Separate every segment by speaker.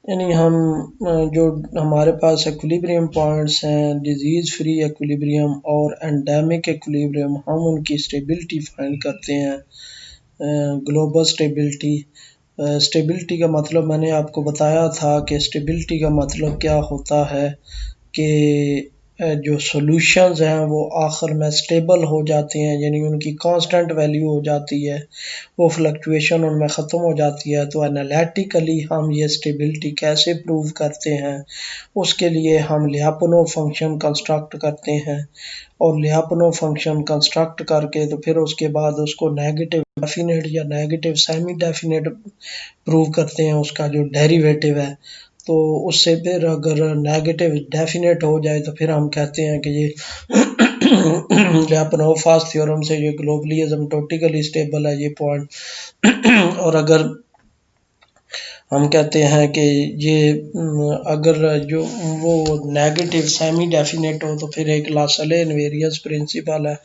Speaker 1: यानी हम जो हमारे पास एक्विलिब्रियम पॉइंट्स हैं, डिजीज़ फ्री एक्विलिब्रियम और एंडेमिक एक्विलिब्रियम, हम उनकी स्टेबिलिटी फाइंड करते हैं। ग्लोबल स्टेबिलिटी, स्टेबिलिटी का मतलब मैंने आपको बताया था कि स्टेबिलिटी का मतलब क्या होता है कि जो सॉल्यूशंस हैं वो आखिर में स्टेबल हो जाते हैं, यानी उनकी कांस्टेंट वैल्यू हो जाती है, वो फ्लक्चुएशन उनमें ख़त्म हो जाती है। तो एनालिटिकली हम ये स्टेबिलिटी कैसे प्रूव करते हैं, उसके लिए हम लियापनो फंक्शन कंस्ट्रक्ट करते हैं, और लियापनो फंक्शन कंस्ट्रक्ट करके तो फिर उसके बाद उसको नेगेटिव डेफिनेट या नेगेटिव सेमी डेफिनेट प्रूव करते हैं, उसका जो डेरिवेटिव है। तो उससे फिर अगर नेगेटिव डेफिनेट हो जाए तो फिर हम कहते हैं कि ये लियापनोव-फास्ट थ्योरम से ये ग्लोबली एसिम्प्टोटिकली स्टेबल है ये पॉइंट। और अगर हम कहते हैं कि ये अगर जो वो नेगेटिव सेमी डेफिनेट हो तो फिर एक लासले इनवेरियंस प्रिंसिपल है,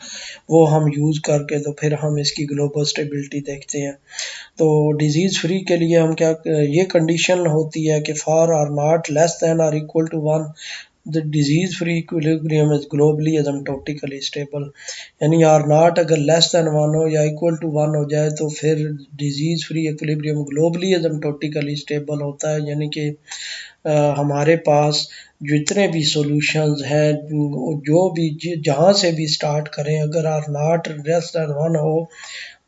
Speaker 1: वो हम यूज़ करके तो फिर हम इसकी ग्लोबल स्टेबिलिटी देखते हैं। तो डिजीज़ फ्री के लिए हम क्या, ये कंडीशन होती है कि for R not less than or equal to 1 the disease free equilibrium is globally asymptotically stable. यानी आर नॉट अगर लेस दैन 1 हो या इक्वल टू 1 हो जाए तो फिर disease free equilibrium globally asymptotically stable होता है। यानी कि हमारे पास जितने भी सॉल्यूशंस हैं, जो भी जहाँ से भी स्टार्ट करें, अगर आर नॉट लेस दैन 1 हो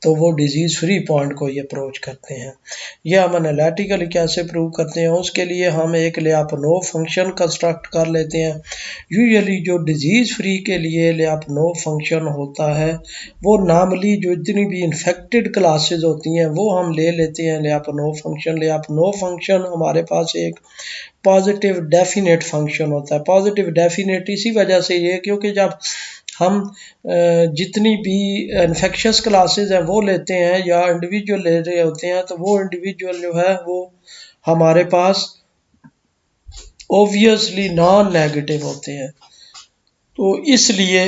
Speaker 1: तो वो डिजीज़ फ्री पॉइंट को ये अप्रोच करते हैं। ये हम एनालिटिकली कैसे प्रूव करते हैं, उसके लिए हम एक लियापनो फंक्शन कंस्ट्रक्ट कर लेते हैं। यूजुअली जो डिजीज़ फ्री के लिए लियापनो फंक्शन होता है, वो नॉर्मली जो जितनी भी इन्फेक्टेड क्लासेस होती हैं वो हम ले लेते हैं लियापनो फंक्शन। लियापनो फंक्शन हमारे पास एक पॉजिटिव डेफिनेट फंक्शन होता है। पॉजिटिव डेफिनेट इसी वजह से ये, क्योंकि जब हम जितनी भी इन्फेक्शियस क्लासेस हैं वो लेते हैं या इंडिविजुअल ले रहे होते हैं, तो वो इंडिविजुअल जो है वो हमारे पास ऑब्वियसली नॉन नेगेटिव होते हैं। तो इसलिए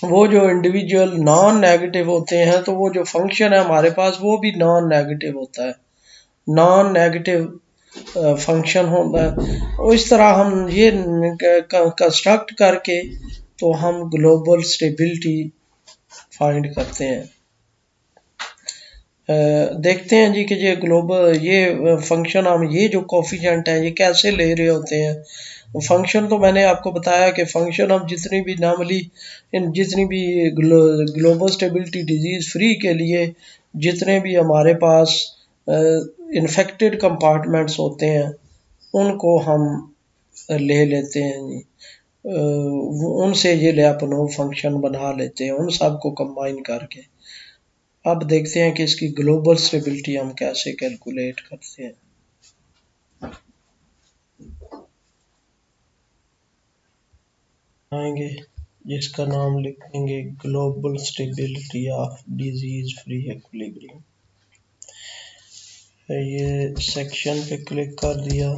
Speaker 1: वो जो इंडिविजुअल नॉन नेगेटिव होते हैं तो वो जो फंक्शन है हमारे पास वो भी नॉन नेगेटिव होता है, नॉन नेगेटिव फंक्शन होता है। और इस तरह हम ये कंस्ट्रक्ट करके तो हम ग्लोबल स्टेबिलिटी फाइंड करते हैं। देखते हैं जी कि ये ग्लोबल ये फंक्शन हम ये जो कोफिशिएंट है ये कैसे ले रहे होते हैं। फंक्शन तो मैंने आपको बताया कि फंक्शन हम जितनी भी नॉर्मली इन जितनी भी ग्लोबल स्टेबिलिटी डिजीज़ फ्री के लिए जितने भी हमारे पास इन्फेक्टेड कंपार्टमेंट्स होते हैं उनको हम ले लेते हैं जी। उनसे ये लियापनो फंक्शन बना लेते हैं, उन सब को कंबाइन करके। अब देखते हैं कि इसकी ग्लोबल स्टेबिलिटी हम कैसे कैलकुलेट करते हैं। आएंगे जिसका नाम लिखेंगे global stability of disease free equilibrium. ये सेक्शन पे क्लिक कर दिया,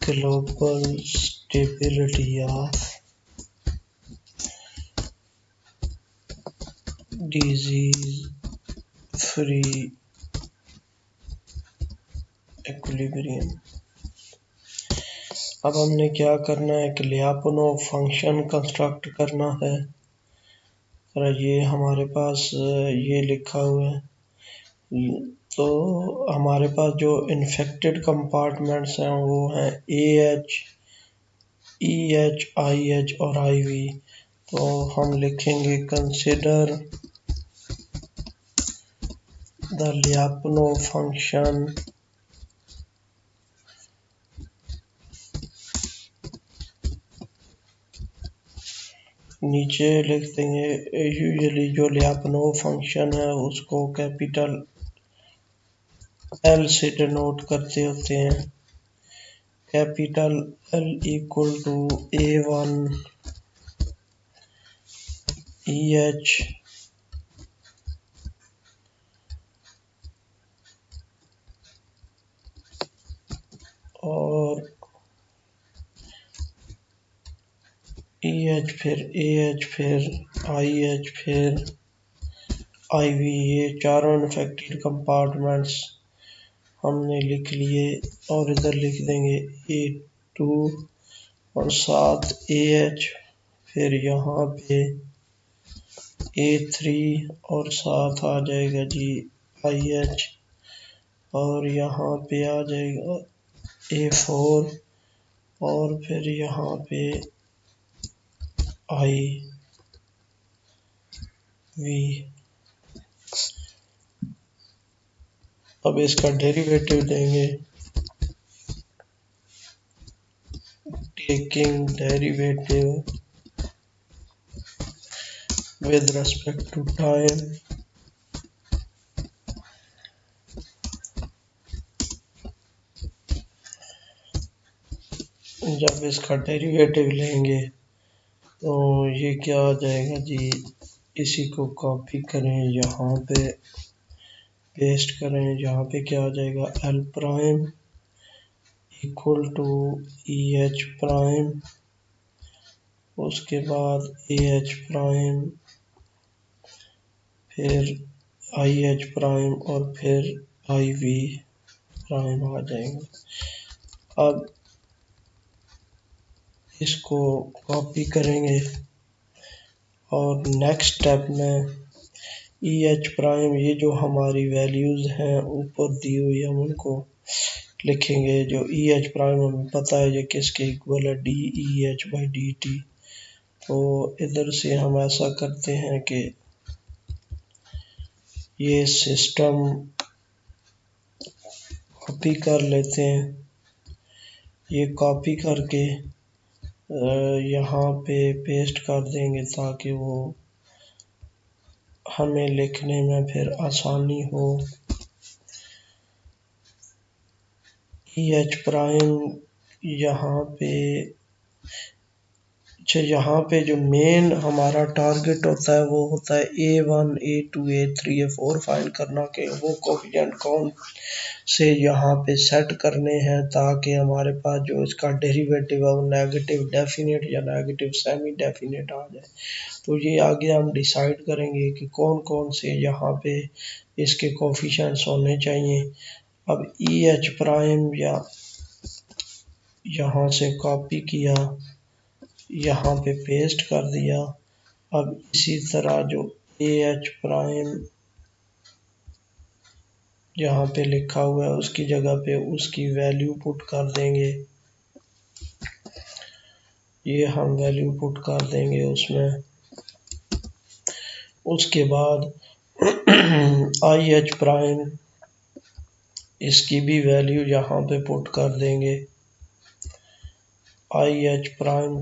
Speaker 1: global stability of disease free equilibrium. अब हमने क्या करना है कि लियापनो फंक्शन कंस्ट्रक्ट करना है। और ये हमारे पास ये लिखा हुआ है, तो हमारे पास जो इन्फेक्टेड कंपार्टमेंट्स हैं वो हैं AH, EH, IH और IV। तो हम लिखेंगे कंसिडर द लियापनो फंक्शन नीचे लिख देंगे। यूजुअली जो लियापनो फंक्शन है उसको कैपिटल L से डिनोट करते होते हैं। Capital L equal to A1 EH और EH फिर AH फिर IH फिर IV, ये चारों इन्फेक्टेड कंपार्टमेंट्स हमने लिख लिए और इधर लिख देंगे A2 और साथ AH, फिर यहाँ पे A3 और साथ आ जाएगा जी IH, और यहाँ पे आ जाएगा A4 और फिर यहाँ पे IV। अब इसका डेरिवेटिव देंगे, taking derivative with respect to time, जब इसका डेरिवेटिव लेंगे तो ये क्या आ जाएगा जी, इसी को कॉपी करें, यहाँ पे पेस्ट करें, यहाँ पे क्या आ जाएगा L prime equal to EH prime, उसके बाद AH प्राइम, फिर IH प्राइम और फिर IV प्राइम आ जाएगा। अब इसको कॉपी करेंगे और नेक्स्ट स्टेप में EH प्राइम, ये जो हमारी वैल्यूज़ हैं ऊपर दी हुई, हम उनको लिखेंगे। जो EH प्राइम हमें पता है ये किसके इक्वल है, DEH/dt। तो इधर से हम ऐसा करते हैं कि ये सिस्टम कॉपी कर लेते हैं, ये कॉपी करके यहाँ पे पेस्ट कर देंगे ताकि वो हमें लिखने में फिर आसानी हो। EH प्राइम यहाँ पे, अच्छा यहाँ पे जो मेन हमारा टारगेट होता है वो होता है A1 A2 A3 A4 find करना के वो कोफिशिएंट कौन से यहाँ पे सेट करने हैं ताकि हमारे पास जो इसका डेरिवेटिव है वो नेगेटिव डेफिनेट या नेगेटिव सेमी डेफिनेट आ जाए। तो ये आगे हम डिसाइड करेंगे कि कौन कौन से यहाँ पे इसके कोफिशिएंट्स होने चाहिए। अब EH प्राइम या यहाँ से कॉपी किया, यहाँ पे पेस्ट कर दिया। अब इसी तरह जो AH प्राइम यहाँ पे लिखा हुआ है उसकी जगह पे उसकी वैल्यू पुट कर देंगे, ये हम वैल्यू पुट कर देंगे उसमें। उसके बाद IH प्राइम, इसकी भी वैल्यू यहाँ पे पुट कर देंगे। IH प्राइम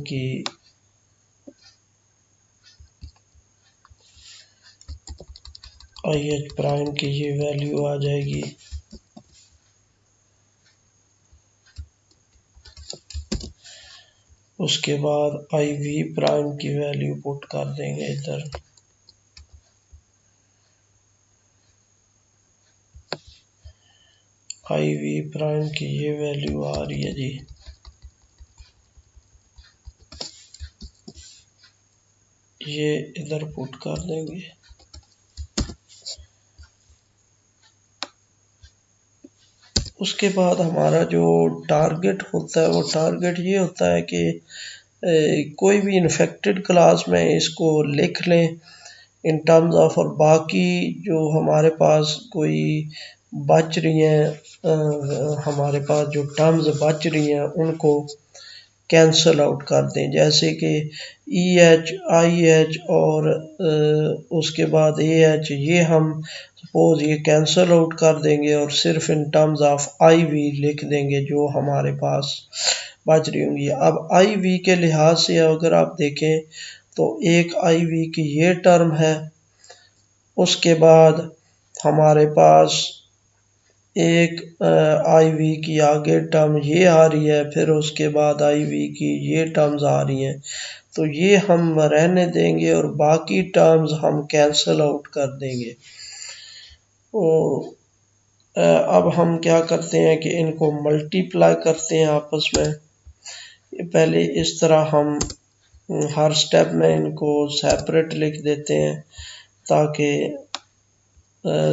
Speaker 1: की ये वैल्यू आ जाएगी। उसके बाद IV प्राइम की वैल्यू पुट कर देंगे इधर। IV प्राइम की ये वैल्यू आ रही है जी, ये इधर पुट कर देंगे। उसके बाद हमारा जो टारगेट होता है वो टारगेट ये होता है कि कोई भी इन्फेक्टेड क्लास में इसको लिख लें इन टर्म्स ऑफ, और बाकी जो हमारे पास कोई बच रही हैं, हमारे पास जो टर्म्स बच रही हैं उनको कैंसल आउट कर दें। जैसे कि EH IH और उसके बाद AH, ये हम सपोज ये कैंसल आउट कर देंगे और सिर्फ इन टर्म्स ऑफ IV लिख देंगे जो हमारे पास बच रही होंगी। अब IV के लिहाज से अगर आप देखें तो एक IV की ये टर्म है, उसके बाद हमारे पास एक IV की आगे टर्म ये आ रही है, फिर उसके बाद IV की ये टर्म्स आ रही हैं। तो ये हम रहने देंगे और बाकी टर्म्स हम कैंसल आउट कर देंगे। तो अब हम क्या करते हैं कि इनको मल्टीप्लाई करते हैं आपस में। पहले इस तरह हम हर स्टेप में इनको सेपरेट लिख देते हैं ताकि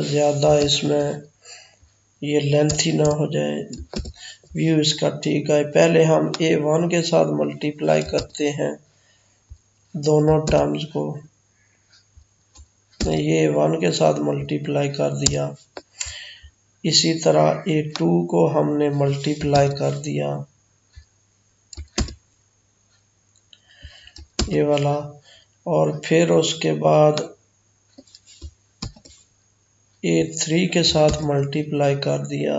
Speaker 1: ज़्यादा इसमें ये लेंथी ना हो जाए। व्यू इसका ठीक है। पहले हम A1 के साथ मल्टीप्लाई करते हैं दोनों टर्म्स को। ये A1 के साथ मल्टीप्लाई कर दिया। इसी तरह A2 को हमने मल्टीप्लाई कर दिया, ये वाला। और फिर उसके बाद A3 के साथ मल्टीप्लाई कर दिया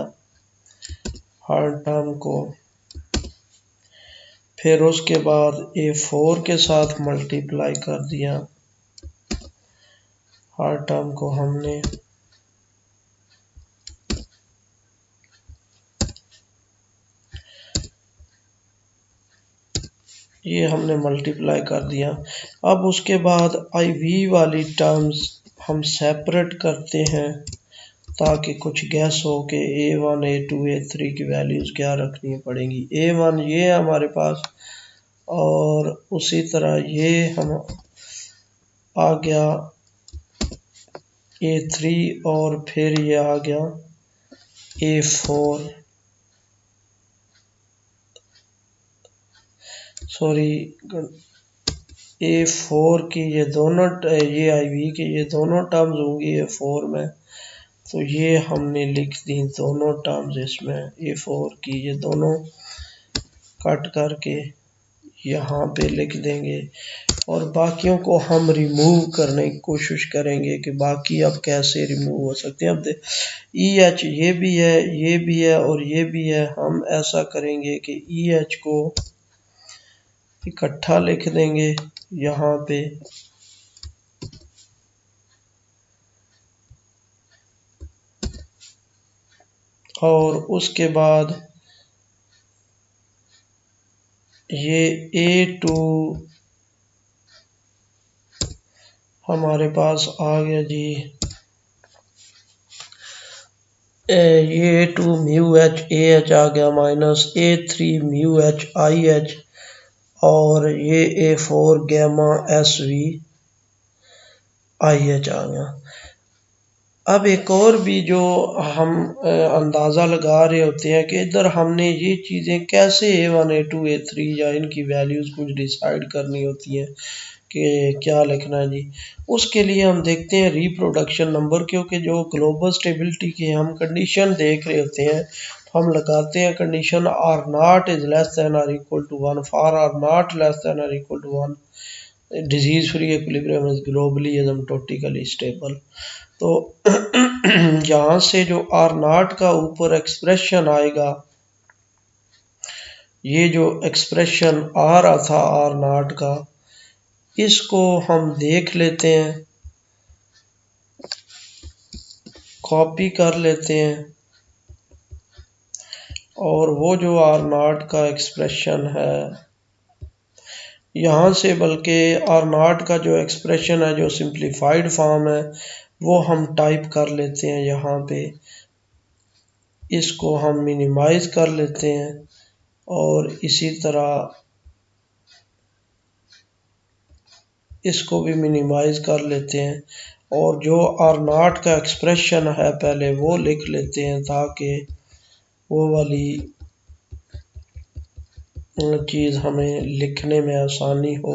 Speaker 1: हर टर्म को। फिर उसके बाद A4 के साथ मल्टीप्लाई कर दिया हर टर्म को हमने। ये हमने मल्टीप्लाई कर दिया। अब उसके बाद IV वाली टर्म्स हम सेपरेट करते हैं ताकि कुछ गैस हो कि A1 A2 A3 की वैल्यूज क्या रखनी पड़ेंगी। A1 ये हमारे पास, और उसी तरह ये हम आ गया A3, और फिर ये आ गया A4, सॉरी A4 की ये दोनों, ये IV की ये दोनों टर्म्स होंगी A4 में, तो ये हमने लिख दी दोनों टर्म्स इसमें। A4 की ये दोनों कट करके यहाँ पे लिख देंगे, और बाकियों को हम रिमूव करने की कोशिश करेंगे कि बाकी अब कैसे रिमूव हो सकते हैं। अब EH ये भी है, ये भी है और ये भी है। हम ऐसा करेंगे कि EH को इकट्ठा लिख देंगे यहाँ पे, और उसके बाद ये A2 हमारे पास आ गया जी। ये A2 म्यू H AH आ गया minus A3 mu H IH, और ये A4 गैमा SV IH आ गया। अब एक और भी जो हम अंदाज़ा लगा रहे होते हैं कि इधर हमने ये चीज़ें कैसे A1 A2 A3 या इनकी वैल्यूज़ कुछ डिसाइड करनी होती हैं कि क्या लिखना है जी। उसके लिए हम देखते हैं रिप्रोडक्शन नंबर, क्योंकि जो ग्लोबल स्टेबिलिटी की हम कंडीशन देख रहे होते हैं तो हम लगाते हैं condition R0 is less than और equal to 1, for R0 less than और equal to 1 disease free equilibrium is globally asymptotically stable. तो यहाँ से जो R0 का ऊपर एक्सप्रेशन आएगा, ये जो एक्सप्रेशन आ रहा था R0 का, इसको हम देख लेते हैं, कॉपी कर लेते हैं, और वो जो R0 का एक्सप्रेशन है यहाँ से, बल्कि R0 का जो एक्सप्रेशन है जो सिंप्लीफाइड फॉर्म है वो हम टाइप कर लेते हैं यहाँ पे। इसको हम मिनिमाइज कर लेते हैं और इसी तरह इसको भी मिनिमाइज कर लेते हैं, और जो R0 का एक्सप्रेशन है पहले वो लिख लेते हैं ताकि वो वाली चीज़ हमें लिखने में आसानी हो।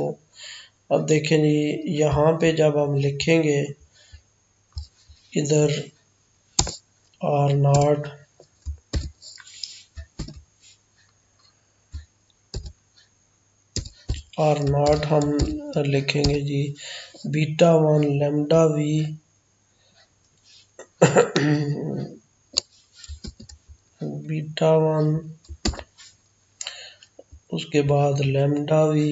Speaker 1: अब देखें जी, यहाँ पे जब हम लिखेंगे इधर R0 हम लिखेंगे जी β1 लैम्डा V β1, उसके बाद लैम्डा V,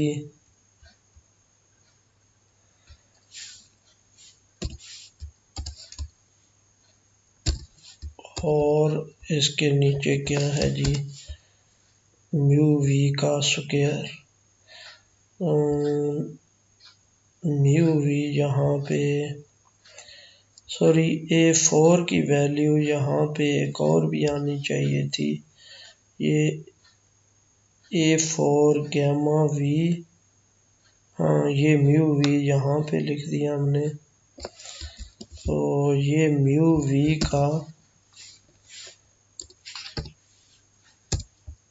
Speaker 1: और इसके नीचे क्या है जी म्यू V का स्क्वायर। म्यू V यहाँ पे, सॉरी A4 की वैल्यू यहाँ पे एक और भी आनी चाहिए थी, ये A4 गैमा V, हाँ ये म्यू V यहाँ पे लिख दिया हमने। तो ये म्यू V का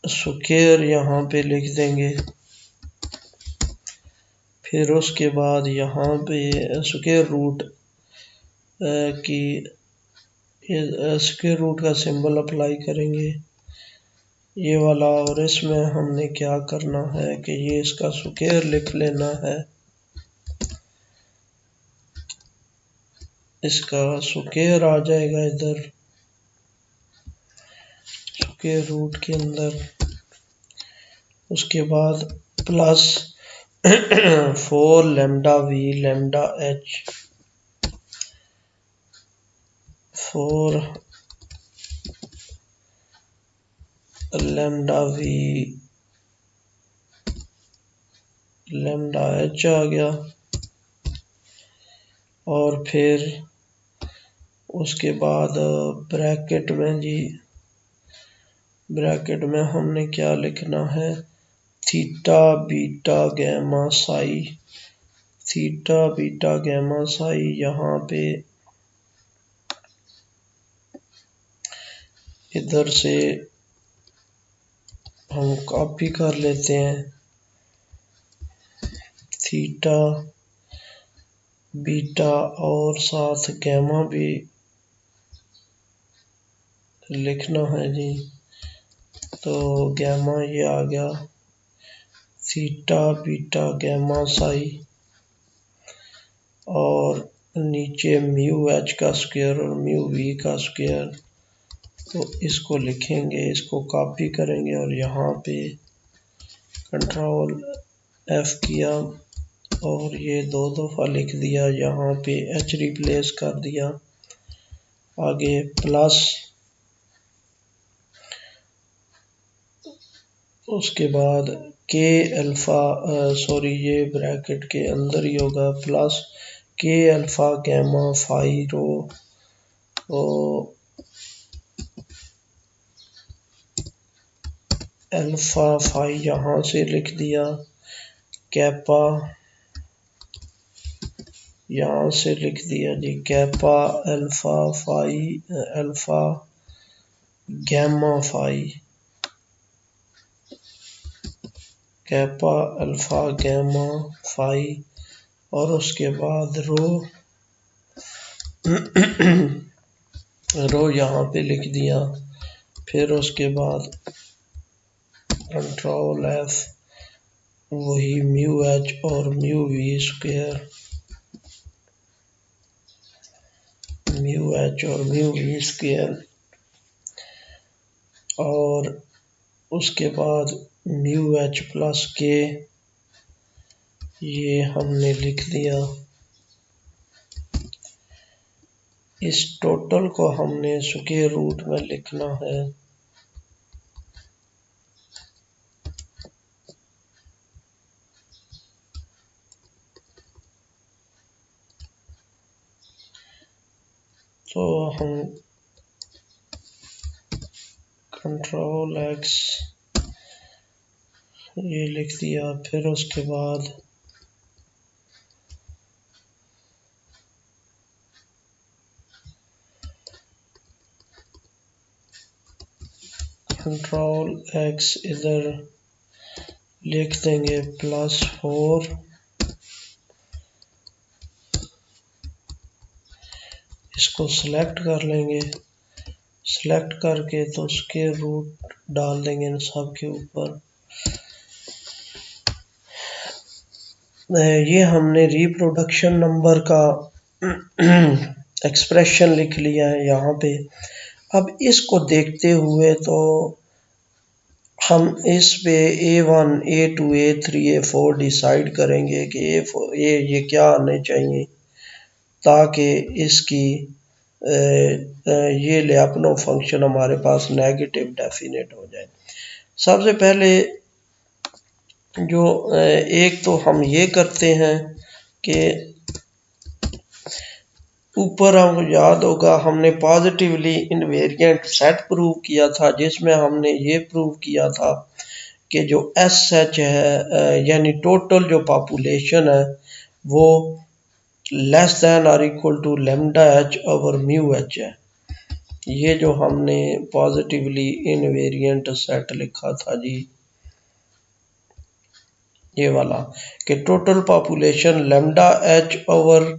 Speaker 1: स्क्वायर यहाँ पे लिख देंगे। फिर उसके बाद यहाँ पे स्क्वायर रूट की स्क्वायर रूट का सिंबल अप्लाई करेंगे ये वाला, और इसमें हमने क्या करना है कि ये इसका स्क्वायर लिख लेना है। इसका स्क्वायर आ जाएगा इधर स्क्वायर रूट के अंदर। उसके बाद plus 4 lambda V lambda H 4 lambda V lambda H आ गया। और फिर उसके बाद ब्रैकेट में जी ब्रैकेट में हमने क्या लिखना है, theta beta gamma psi. Theta beta gamma psi यहाँ पे इधर से हम कॉपी कर लेते हैं। थीटा बीटा और साथ गैमा भी लिखना है जी। तो गैमा ये आ गया, थीटा बीटा गैमा साई, और नीचे म्यू एच का स्क्वायर और म्यू वी का स्क्वायर। तो इसको लिखेंगे, इसको कॉपी करेंगे और यहाँ पे कंट्रोल एफ किया और ये 2 दफ़ा लिख दिया। यहाँ पे एच रिप्लेस कर दिया। आगे प्लस, उसके बाद के अल्फ़ा सॉरी ये ब्रैकेट के अंदर ही होगा, प्लस के alpha gamma phi rho alpha phi यहाँ से लिख दिया। कैपा यहाँ से लिख दिया जी, kappa alpha phi alpha gamma phi, kappa alpha gamma phi. और उसके बाद रो यहाँ पे लिख दिया। फिर उसके बाद कंट्रोल एफ, वही म्यू एच और mu V square, mu H और म्यू वी स्क्वायर। और उसके बाद म्यू एच प्लस के, ये हमने लिख दिया। इस टोटल को हमने स्क्वायर रूट में लिखना है। तो हम कंट्रोल एक्स ये लिख दिया। फिर उसके बाद कंट्रोल एक्स इधर लिख देंगे प्लस 4, इसको सिलेक्ट कर लेंगे। सिलेक्ट करके तो उसके रूट डाल देंगे इन सब के ऊपर। ये हमने रिप्रोडक्शन नंबर का एक्सप्रेशन लिख लिया है यहाँ पे। अब इसको देखते हुए तो हम इस पे A1 A2 A3 A4 decide करेंगे कि ये क्या आने चाहिए ताकि इसकी ये लैपनो फंक्शन हमारे पास नेगेटिव डेफिनेट हो जाए। सबसे पहले जो एक तो हम ये करते हैं कि ऊपर हमको याद होगा हमने पॉजिटिवली इनवेरिएंट सेट प्रूव किया था, जिसमें हमने ये प्रूव किया था कि जो एस एच है यानी टोटल जो पॉपुलेशन है वो लेस दैन और equal to lambda H over mu H है। ये जो हमने पॉजिटिवली इनवेरिएंट सेट लिखा था जी, ये वाला कि total population lambda H over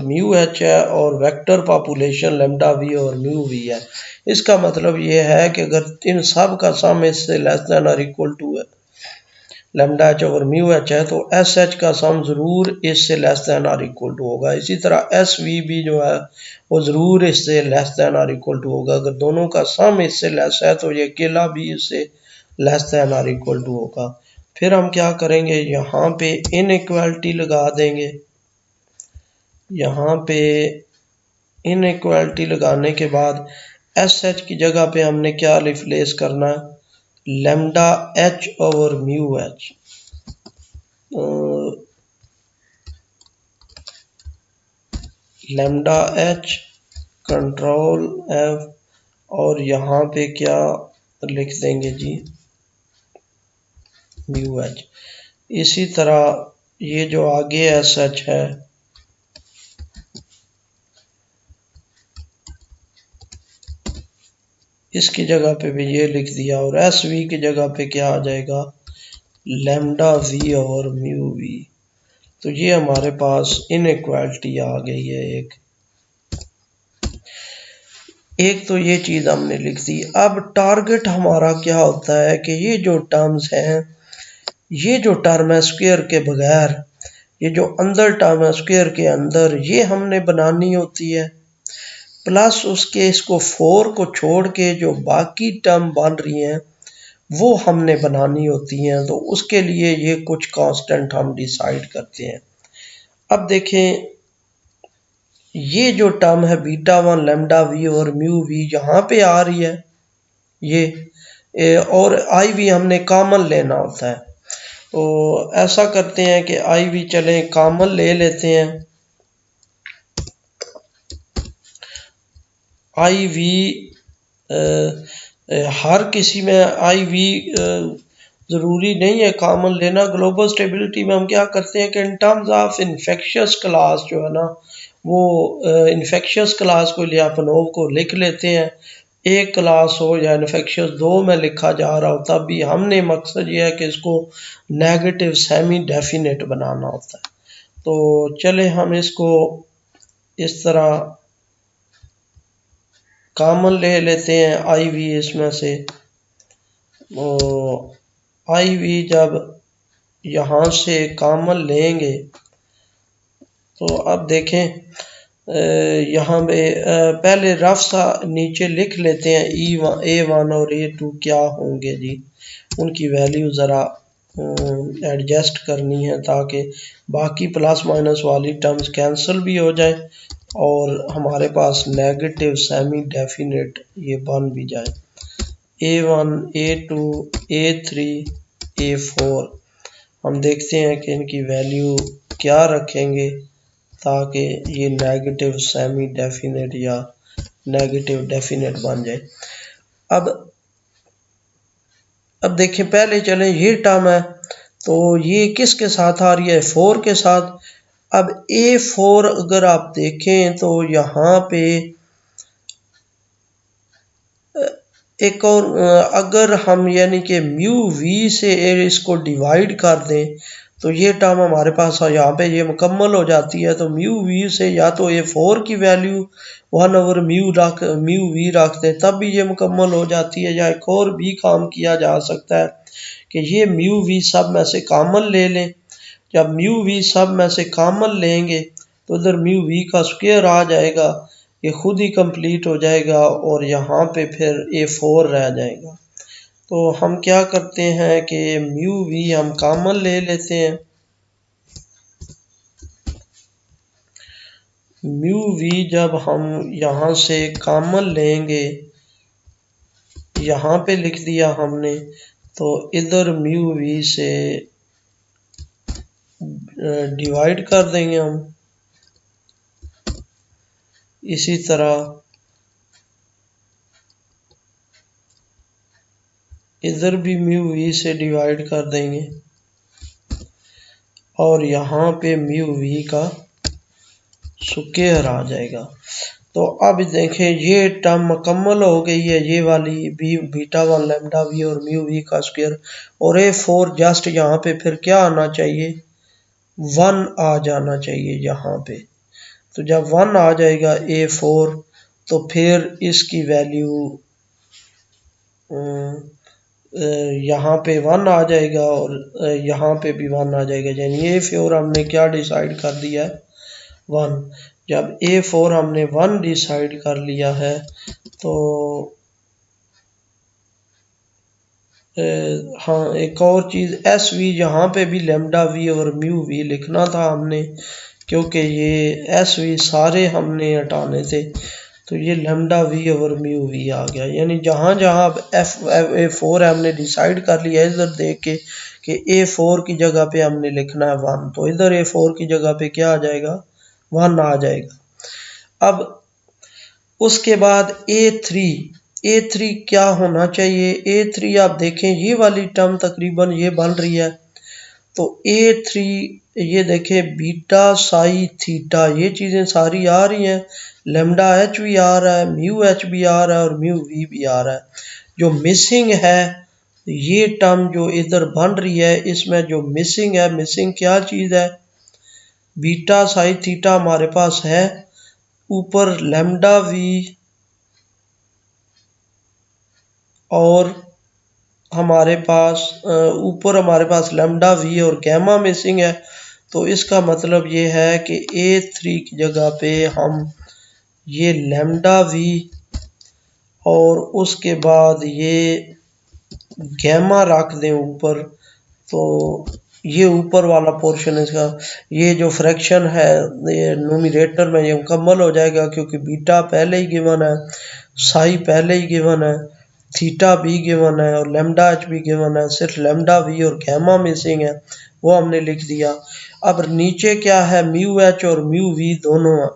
Speaker 1: mu H है और vector population lambda V over mu V है। इसका मतलब ये है कि अगर इन सब का सम इससे लेस देन और इक्वल टू है lambda H over mu H है तो एस एच का सम ज़रूर इससे लेस देन और इक्वल टू होगा। इसी तरह एस वी भी जो है वो ज़रूर इससे लेस देन और इक्वल टू होगा। अगर दोनों का सम इससे लेस है तो ये अकेला भी इससे लेस देन और इक्वल टू होगा। फिर हम क्या करेंगे, यहाँ पे इनइक्वालिटी लगा देंगे। यहाँ पे इनइक्वालिटी लगाने के बाद एस एच की जगह पे हमने क्या रिप्लेस करना है, lambda H over mu H. Lambda H control F और यहाँ पे क्या लिख देंगे जी, म्यू एच। इसी तरह ये जो आगे एस एच है इसकी जगह पे भी ये लिख दिया और एस वी की जगह पे क्या आ जाएगा, लैम्डा वी और म्यू वी। तो ये हमारे पास इनइक्वालिटी आ गई है एक तो ये चीज़ हमने लिख दी। अब टारगेट हमारा क्या होता है कि ये जो टर्म्स हैं, ये जो टर्म है स्क्वायर के बगैर, ये जो अंदर टर्म है स्क्वायर के अंदर, ये हमने बनानी होती है। प्लस उसके इसको 4 को छोड़ के जो बाकी टर्म बन रही हैं वो हमने बनानी होती हैं। तो उसके लिए ये कुछ कांस्टेंट हम डिसाइड करते हैं। अब देखें ये जो टर्म है बीटा वन लैम्डा वी और म्यू वी यहाँ पे आ रही है ये और आई वी हमने कॉमन लेना होता है। तो ऐसा करते हैं कि आई वी चले कॉमन ले लेते हैं। आई वी हर किसी में आई वी ज़रूरी नहीं है कॉमन लेना। ग्लोबल स्टेबिलिटी में हम क्या करते हैं कि in terms of infectious class जो है ना वो इन्फेक्शियस क्लास को लियापनोव को लिख लेते हैं। एक क्लास हो या इन्फेक्शियस दो में लिखा जा रहा हो तब भी हमने मकसद ये है कि इसको नेगेटिव सेमी डेफिनेट बनाना होता है। तो चले हम इसको इस तरह कॉमन ले लेते हैं आई वी इसमें से। आई वी जब यहाँ से कॉमन लेंगे तो अब देखें यहाँ पे पहले रफ सा नीचे लिख लेते हैं A1 और A2 क्या होंगे जी, उनकी वैल्यू ज़रा एडजस्ट करनी है ताकि बाकी प्लस माइनस वाली टर्म्स कैंसिल भी हो जाए और हमारे पास नेगेटिव सेमी डेफिनेट ये बन भी जाए। A1 A2 A3 A4 हम देखते हैं कि इनकी वैल्यू क्या रखेंगे ताकि ये नेगेटिव सेमी डेफिनेट या नेगेटिव डेफिनेट बन जाए। अब देखें पहले चलें ये टर्म है तो ये किसके साथ आ रही है, 4 के साथ। अब A4 अगर आप देखें तो यहाँ पे एक और अगर हम यानी कि म्यू वी से इसको डिवाइड कर दें तो ये टर्म हमारे पास यहाँ पे ये मुकम्मल हो जाती है। तो म्यू वी से या तो A4 की वैल्यू 1 ओवर म्यू वी रख दें तब भी ये मुकम्मल हो जाती है, या एक और भी काम किया जा सकता है कि ये म्यू वी सब में से कॉमन ले लें। जब म्यू वी सब में से कॉमन लेंगे तो उधर म्यू वी का स्क्वायर आ जाएगा, ये खुद ही कंप्लीट हो जाएगा और यहाँ पे फिर A4 रह जाएगा। तो हम क्या करते हैं कि म्यू वी हम कॉमन ले लेते हैं। म्यू वी जब हम यहाँ से कॉमन लेंगे, यहाँ पे लिख दिया हमने, तो इधर म्यू वी से डिवाइड कर देंगे हम। इसी तरह इधर भी म्यू वी से डिवाइड कर देंगे और यहाँ पे म्यू वी का स्क्वायर आ जाएगा। तो अब देखें ये टर्म मुकम्मल हो गई है, ये वाली B beta one lambda V और म्यू वी का स्क्वायर, और A4 जस्ट यहाँ पे फिर क्या आना चाहिए, 1 आ जाना चाहिए यहाँ पे। तो जब 1 आ जाएगा A4 तो फिर इसकी वैल्यू यहाँ पे 1 आ जाएगा और यहाँ पे भी 1 आ जाएगा, यानी A4 हमने क्या डिसाइड कर दिया है, 1। जब A4 हमने 1 डिसाइड कर लिया है तो हाँ एक और चीज़ एस वी, यहाँ पे भी लैम्डा वी और म्यू वी लिखना था हमने, क्योंकि ये एस वी सारे हमने हटाने थे, तो ये lambda V over mu V आ गया। यानी जहाँ जहाँ अब A4 हमने डिसाइड कर लिया है, इधर देख के कि A4 की जगह पे हमने लिखना है 1, तो इधर A4 की जगह पे क्या आ जाएगा, 1 आ जाएगा। अब उसके बाद A3 क्या होना चाहिए, A3 आप देखें ये वाली टर्म तकरीबन ये बन रही है, तो A3 ये देखें बीटा साई थीटा ये चीज़ें सारी आ रही हैं, लैम्डा एच भी आ रहा है, म्यू एच भी आ रहा है और म्यू वी भी आ रहा है। जो मिसिंग है ये टर्म जो इधर बन रही है, इसमें जो मिसिंग है, मिसिंग क्या चीज़ है, बीटा साई थीटा हमारे पास है, ऊपर लैम्डा वी और हमारे पास ऊपर हमारे पास लैम्डा वी और गैमा मिसिंग है। तो इसका मतलब ये है कि A3 की जगह पे हम ये लैम्डा वी और उसके बाद ये गैमा रख दें ऊपर, तो ये ऊपर वाला पोर्शन इसका, ये जो फ्रैक्शन है ये न्यूमरेटर में ये मुकम्मल हो जाएगा, क्योंकि बीटा पहले ही गिवन है, साई पहले ही गिवन है, थीटा भी गिवन है और लैम्डा एच भी गिवन है, सिर्फ लैम्डा वी और गैमा मिसिंग है, वो हमने लिख दिया। अब नीचे क्या है, म्यू एच और म्यू वी दोनों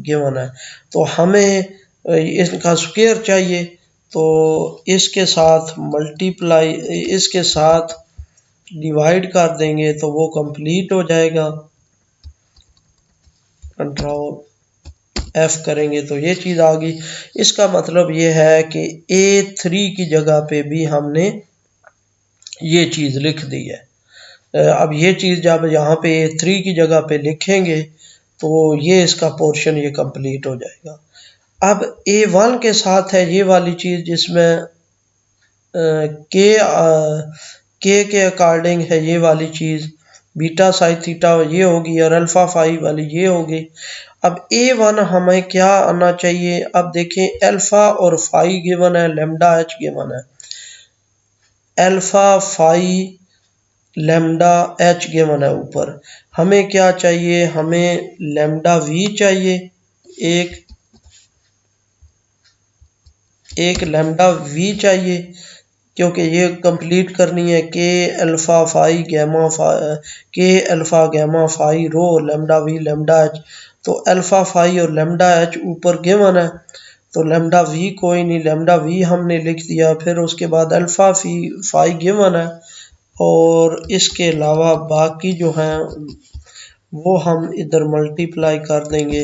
Speaker 1: गिवन है, तो हमें इनका स्क्वायर चाहिए, तो इसके साथ मल्टीप्लाई, इसके साथ डिवाइड कर देंगे तो वो कंप्लीट हो जाएगा। कंट्रोल F करेंगे तो ये चीज़ आ गई। इसका मतलब ये है कि A3 की जगह पे भी हमने ये चीज़ लिख दी है। अब ये चीज़ जब यहाँ पे A3 की जगह पे लिखेंगे तो ये इसका पोर्शन ये कंप्लीट हो जाएगा। अब A1 के साथ है ये वाली चीज़ जिसमें के अकॉर्डिंग है ये वाली चीज़, बीटा साई थीटा ये होगी और अल्फा फाई वाली ये होगी। अब A1 हमें क्या आना चाहिए, अब देखें अल्फा और फाई गिवन है, लैम्डा एच गिवन है, alpha phi lambda H given है ऊपर, हमें क्या चाहिए, हमें लैम्डा वी चाहिए, एक लैम्डा वी चाहिए, क्योंकि ये कंप्लीट करनी है के अल्फा फाई गैमा के alpha gamma phi rho lambda V lambda H, तो अल्फा फाई और लैम्डा एच ऊपर गिवन है, तो लैम्डा वी कोई नहीं, लैम्डा वी हमने लिख दिया, फिर उसके बाद अल्फा फाई गिवन है और इसके अलावा बाकी जो हैं वो हम इधर मल्टीप्लाई कर देंगे।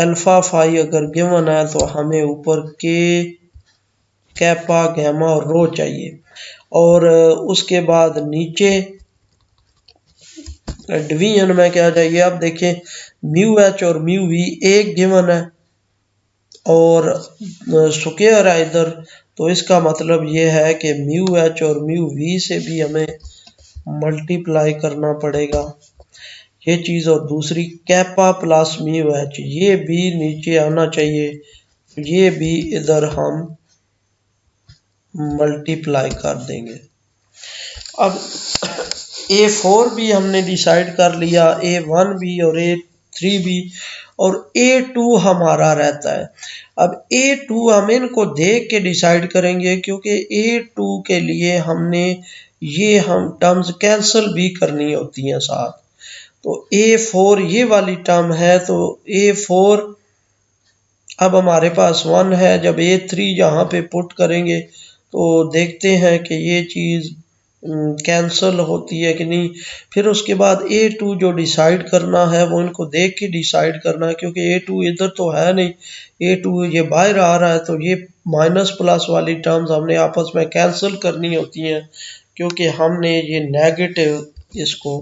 Speaker 1: अल्फा फाई अगर गिवन है तो हमें ऊपर के कैपा गैमा और रो चाहिए, और उसके बाद नीचे डिवीजन में क्या चाहिए, अब देखें म्यू एच और म्यू वी एक गिवन है और स्क्वायर है इधर, तो इसका मतलब ये है कि म्यू एच और म्यू वी से भी हमें मल्टीप्लाई करना पड़ेगा ये चीज़, और दूसरी कैपा प्लस म्यू एच ये भी नीचे आना चाहिए, ये भी इधर हम मल्टीप्लाई कर देंगे। अब A4 भी हमने डिसाइड कर लिया, A1 भी और A3 भी, और A2 हमारा रहता है। अब A2 हम इनको देख के डिसाइड करेंगे, क्योंकि A2 के लिए हमने ये हम टर्म्स कैंसिल भी करनी होती हैं साथ। तो A4 ये वाली टर्म है, तो A4 अब हमारे पास 1 है, जब A3 यहाँ पे पुट करेंगे तो देखते हैं कि ये चीज़ कैंसल होती है कि नहीं। फिर उसके बाद A2 जो डिसाइड करना है वो इनको देख के डिसाइड करना है, क्योंकि A2 इधर तो है नहीं, A2 ये बाहर आ रहा है, तो ये माइनस प्लस वाली टर्म्स हमने आपस में कैंसिल करनी होती हैं, क्योंकि हमने ये नेगेटिव, इसको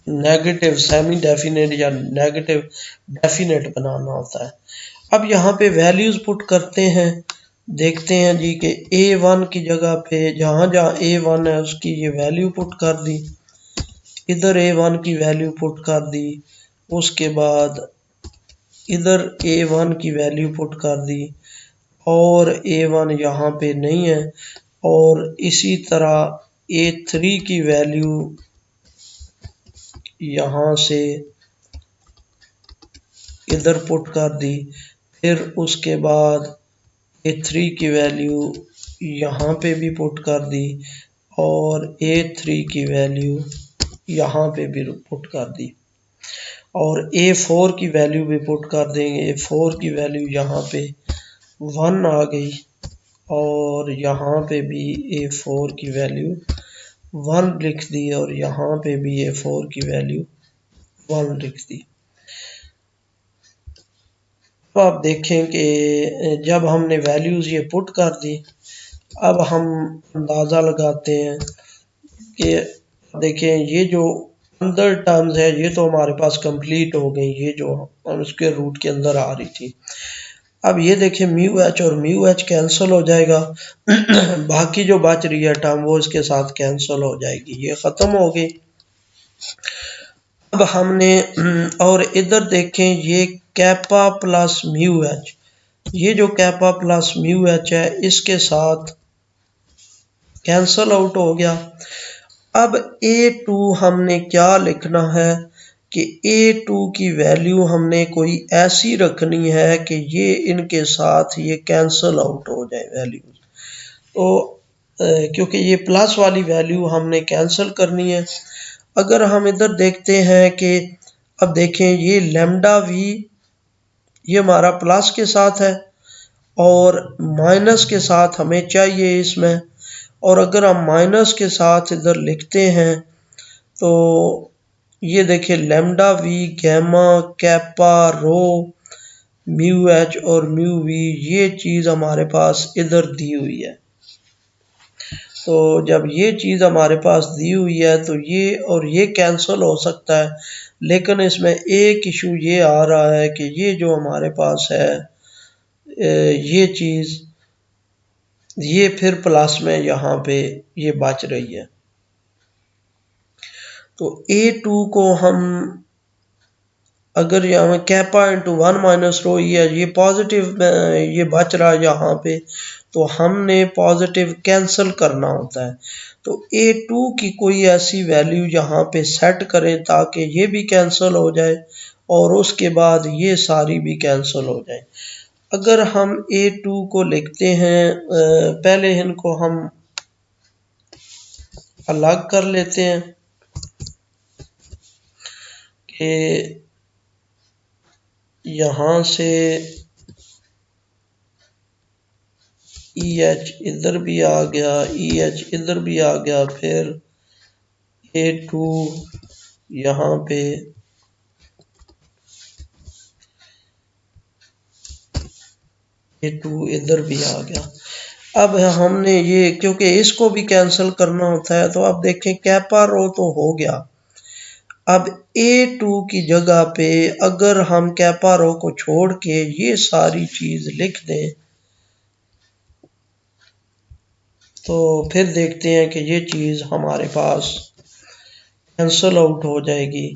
Speaker 1: नेगेटिव सेमी डेफिनेट या नेगेटिव डेफिनेट बनाना होता है। अब यहाँ पे वैल्यूज पुट करते हैं, देखते हैं जी कि A1 की जगह पे जहाँ जहाँ A1 है उसकी ये वैल्यू पुट कर दी, इधर A1 की वैल्यू पुट कर दी, उसके बाद इधर A1 की वैल्यू पुट कर दी, और A1 यहाँ पे नहीं है, और इसी तरह A3 की वैल्यू यहाँ से इधर पुट कर दी, फिर उसके बाद A3 की वैल्यू यहाँ पे भी पुट कर दी, और A3 की वैल्यू यहाँ पे भी पुट कर दी, और A4 की वैल्यू भी पुट कर देंगे। A4 की वैल्यू यहाँ पे 1 आ गई, और यहाँ पे भी A4 की वैल्यू 1 लिख दी, और यहाँ पे भी A4 की वैल्यू 1 लिख दी। तो आप देखें कि जब हमने वैल्यूज़ ये पुट कर दी, अब हम अंदाज़ा लगाते हैं कि देखें ये जो अंदर टर्म्स है ये तो हमारे पास कंप्लीट हो गई, ये जो हम उसके रूट के अंदर आ रही थी। अब ये देखें म्यू एच और म्यू एच कैंसिल हो जाएगा बाकी जो बच रही है टर्म वो इसके साथ कैंसिल हो जाएगी, ये ख़त्म हो गई। अब हमने और इधर देखें ये कैपा प्लस म्यू एच, ये जो कैपा प्लस म्यू एच है इसके साथ कैंसल आउट हो गया। अब A2 हमने क्या लिखना है कि A2 की वैल्यू हमने कोई ऐसी रखनी है कि ये इनके साथ ये कैंसल आउट हो जाए वैल्यू। तो क्योंकि ये प्लस वाली वैल्यू हमने कैंसिल करनी है। अगर हम इधर देखते हैं कि अब देखें ये लैम्डा वी ये हमारा प्लस के साथ है और माइनस के साथ हमें चाहिए इसमें, और अगर हम माइनस के साथ इधर लिखते हैं तो ये देखिए lambda V, gamma, kappa, rho, mu H और म्यू वी, ये चीज़ हमारे पास इधर दी हुई है। तो जब ये चीज़ हमारे पास दी हुई है तो ये और ये कैंसिल हो सकता है, लेकिन इसमें एक इशू ये आ रहा है कि ये जो हमारे पास है ये चीज़ ये फिर प्लस में यहाँ पे ये बच रही है। तो A2 को हम अगर यहाँ कैपा इंटू 1 माइनस रो ये पॉजिटिव ये बच रहा है यहाँ पे, तो हमने पॉजिटिव कैंसिल करना होता है। तो A2 की कोई ऐसी वैल्यू यहाँ पे सेट करें ताकि ये भी कैंसिल हो जाए और उसके बाद ये सारी भी कैंसिल हो जाए। अगर हम A2 को लिखते हैं, पहले इनको हम अलग कर लेते हैं कि यहाँ से EH इधर भी आ गया, EH इधर भी आ गया, फिर A2 यहाँ पे A2 इधर भी आ गया। अब हमने ये क्योंकि इसको भी कैंसिल करना होता है, तो अब देखें कैपा रो तो हो गया। अब A2 की जगह पे अगर हम कैपा रो को छोड़ के ये सारी चीज लिख दें तो फिर देखते हैं कि ये चीज हमारे पास कैंसिल आउट हो जाएगी।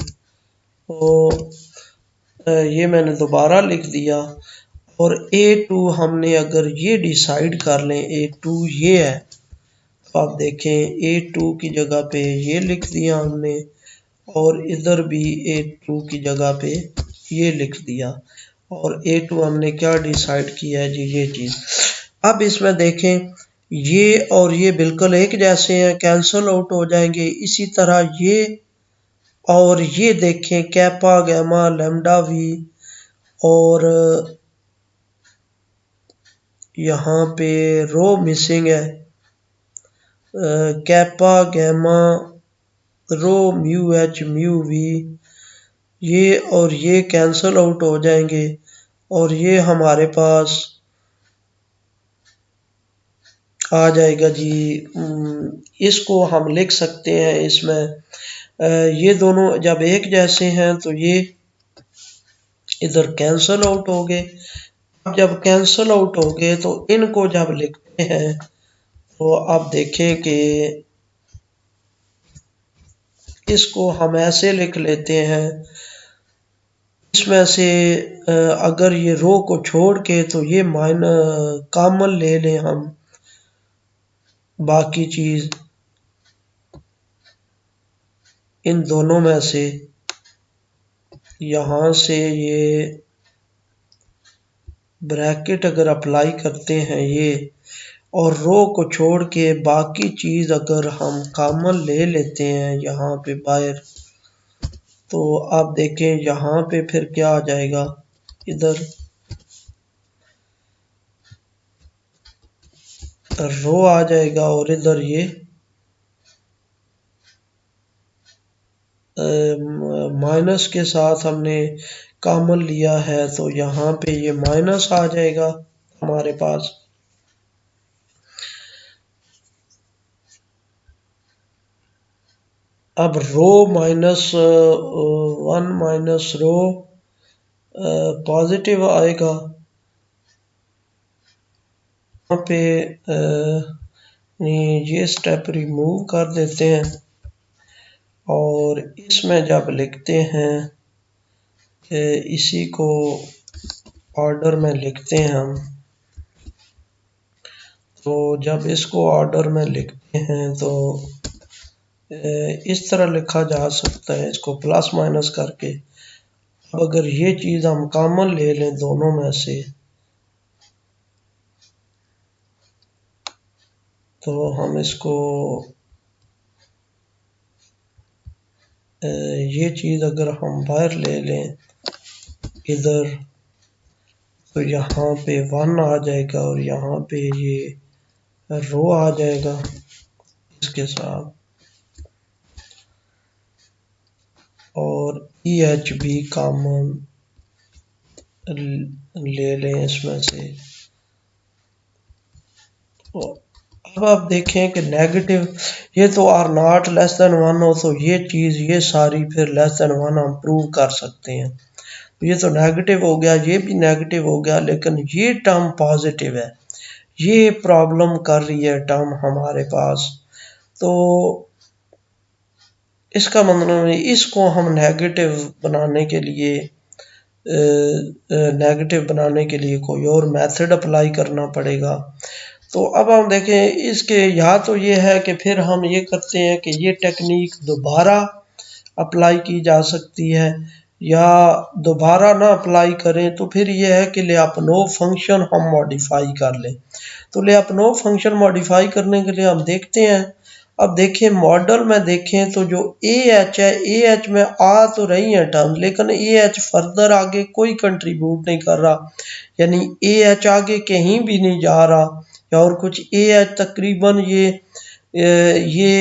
Speaker 1: तो ये मैंने दोबारा लिख दिया, और A2 हमने अगर ये डिसाइड कर लें A2 ये है, तो आप देखें A2 की जगह पे ये लिख दिया हमने, और इधर भी A2 की जगह पे ये लिख दिया, और A2 हमने क्या डिसाइड किया है जी ये चीज़। अब इसमें देखें ये और ये बिल्कुल एक जैसे हैं, कैंसिल आउट हो जाएंगे। इसी तरह ये और ये देखें कैपा, गैमा, लैम्डा वी, और यहाँ पे रो मिसिंग है, kappa gamma rho mu H mu V, ये और ये कैंसल आउट हो जाएंगे और ये हमारे पास आ जाएगा जी। इसको हम लिख सकते हैं इसमें ये दोनों जब एक जैसे हैं तो ये इधर कैंसल आउट हो गए। अब जब कैंसल आउट हो गए तो इनको जब लिखते हैं तो आप देखें कि इसको हम ऐसे लिख लेते हैं, इसमें से अगर ये रो को छोड़ के तो ये कॉमन ले लें हम बाकी चीज इन दोनों में से, यहां से ये ब्रैकेट अगर अप्लाई करते हैं ये और रो को छोड़ के बाकी चीज अगर हम कॉमन ले लेते हैं यहाँ पे बाहर, तो आप देखें यहाँ पे फिर क्या आ जाएगा, इधर रो आ जाएगा और इधर ये माइनस के साथ हमने कॉमन लिया है तो यहाँ पे ये माइनस आ जाएगा हमारे पास। अब rho minus one minus rho positive आएगा, यहाँ पे ये स्टेप रिमूव कर देते हैं और इसमें जब लिखते हैं कि इसी को ऑर्डर में लिखते हैं हम, तो जब इसको ऑर्डर में लिखते हैं तो इस तरह लिखा जा सकता है इसको प्लस माइनस करके। अब अगर ये चीज हम कॉमन ले लें दोनों में से तो हम इसको ये चीज अगर हम बाहर ले लें इधर तो यहाँ पे वन आ जाएगा और यहाँ पे ये रो आ जाएगा इसके साथ, और ई एच भी कॉमन ले लें इसमें से। तो अब आप देखें कि नेगेटिव ये तो are not less than one हो तो ये चीज़ ये सारी फिर लेस देन वन हम प्रूव कर सकते हैं। ये तो नेगेटिव हो गया, ये भी नेगेटिव हो गया, लेकिन ये टर्म पॉजिटिव है, ये प्रॉब्लम कर रही है टर्म हमारे पास। तो इसका मतलब है इसको हम नेगेटिव बनाने के लिए कोई और मेथड अप्लाई करना पड़ेगा। तो अब हम देखें इसके, या तो ये है कि फिर हम ये करते हैं कि ये टेक्निक दोबारा अप्लाई की जा सकती है, या दोबारा ना अप्लाई करें तो फिर ये है कि लेअपनो फंक्शन हम मॉडिफाई कर लें। तो लेअपनो फंक्शन मॉडिफाई करने के लिए हम देखते हैं, अब देखें मॉडल में देखें तो जो ए एच है, ए एच में आ तो रही है टर्म लेकिन ए एच फर्दर आगे कोई कंट्रीब्यूट नहीं कर रहा, यानी ए एच आगे कहीं भी नहीं जा रहा, या और कुछ ए एच तकरीबन ये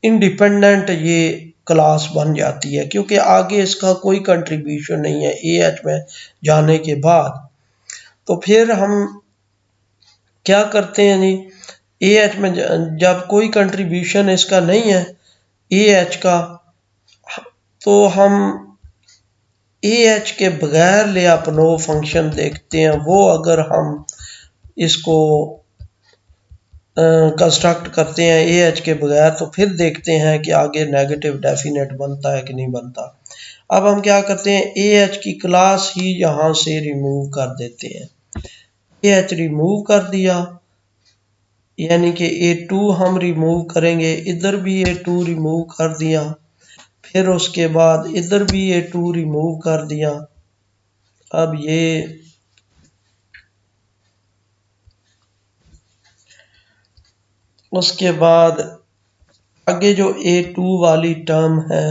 Speaker 1: इंडिपेंडेंट ये क्लास बन जाती है क्योंकि आगे इसका कोई कंट्रीब्यूशन नहीं है ए एच में जाने के बाद। तो फिर हम क्या करते हैं जी, ए एच में जब कोई कंट्रीब्यूशन इसका नहीं है ए एच का, तो हम ए एच के बगैर लेअपनो फंक्शन देखते हैं, वो अगर हम इसको कंस्ट्रक्ट करते हैं ए एच के बगैर तो फिर देखते हैं कि आगे नेगेटिव डेफिनेट बनता है कि नहीं बनता। अब हम क्या करते हैं, ए एच की क्लास ही यहाँ से रिमूव कर देते हैं, ए एच रिमूव कर दिया, यानी कि A2 हम रिमूव करेंगे, इधर भी A2 रिमूव कर दिया, फिर उसके बाद इधर भी A2 रिमूव कर दिया। अब ये उसके बाद आगे जो A2 वाली टर्म है,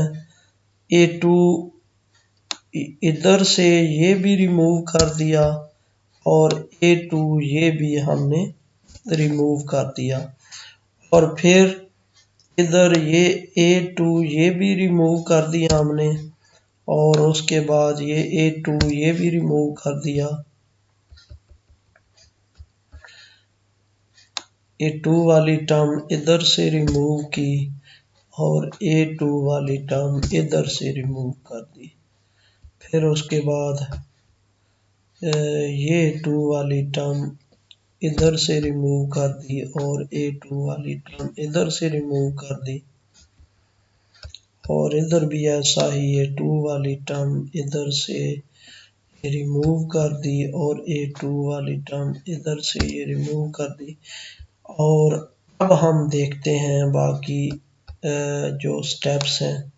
Speaker 1: A2 इधर से ये भी रिमूव कर दिया और A2 ये भी हमने रिमूव कर दिया, और फिर इधर ये A2 ये भी रिमूव कर दिया हमने, और उसके बाद ये A2 ये भी रिमूव कर दिया। A2 वाली टर्म इधर से रिमूव की और A2 वाली टर्म इधर से रिमूव कर दी। फिर उसके बाद ये A2 वाली टर्म इधर से रिमूव कर दी और A2 वाली टर्म इधर से रिमूव कर दी। और इधर भी ऐसा ही A2 वाली टर्म इधर से रिमूव कर दी और A2 वाली टर्म इधर से ये रिमूव कर दी। और अब हम देखते हैं बाकी जो स्टेप्स हैं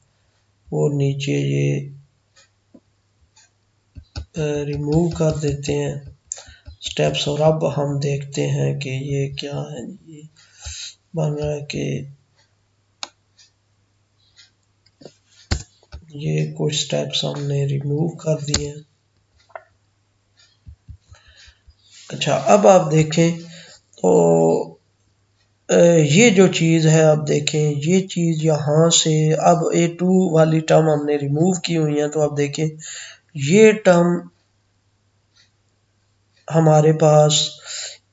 Speaker 1: वो नीचे ये रिमूव कर देते हैं स्टेप्स। और अब हम देखते हैं कि ये क्या है, ये बन रहा है कि ये कुछ स्टेप्स हमने रिमूव कर दिए। अच्छा, अब आप देखें तो ये जो चीज़ है, आप देखें ये चीज़ यहाँ से अब A2 वाली टर्म हमने रिमूव की हुई है, तो आप देखें ये टर्म हमारे पास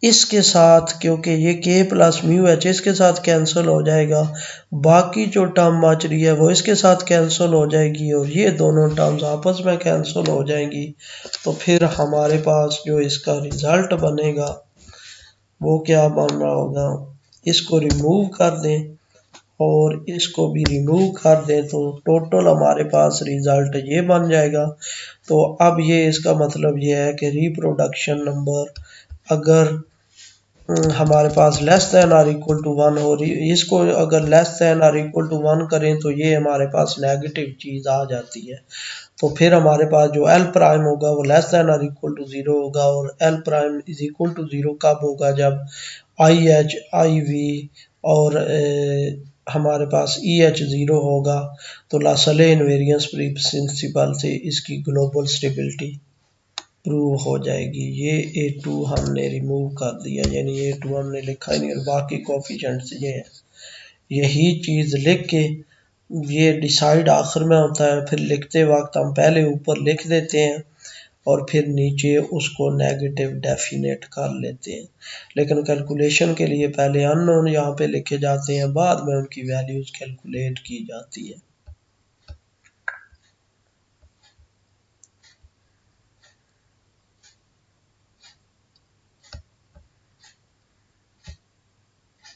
Speaker 1: इसके साथ, क्योंकि ये K प्लस म्यू एच इसके साथ कैंसिल हो जाएगा, बाकी जो टर्म बच रही है वो इसके साथ कैंसिल हो जाएगी और ये दोनों टर्म्स आपस में कैंसिल हो जाएंगी। तो फिर हमारे पास जो इसका रिजल्ट बनेगा वो क्या बन रहा होगा, इसको रिमूव कर दें और इसको भी रिमूव कर दें तो टोटल हमारे पास रिजल्ट ये बन जाएगा। तो अब ये इसका मतलब ये है कि रिप्रोडक्शन नंबर अगर हमारे पास less than or equal to 1 हो रही, इसको अगर less than or equal to 1 करें तो ये हमारे पास नेगेटिव चीज़ आ जाती है। तो फिर हमारे पास जो L प्राइम होगा वो less than or equal to 0 होगा, और L prime is equal to 0 कब होगा, जब IH IV और हमारे पास EH 0 होगा। तो लासले इनवेरियंस प्रिंसिपल से इसकी ग्लोबल स्टेबिलिटी प्रूव हो जाएगी। ये A2 हमने रिमूव कर दिया, यानी A2 हमने लिखा ही नहीं और बाकी कोफिशिएंट्स ये हैं। यही चीज़ लिख के ये डिसाइड आखिर में होता है, फिर लिखते वक्त हम पहले ऊपर लिख देते हैं और फिर नीचे उसको नेगेटिव डेफिनेट कर लेते हैं। लेकिन कैलकुलेशन के लिए पहले अननोन यहाँ पे लिखे जाते हैं, बाद में उनकी वैल्यूज़ कैलकुलेट की जाती है।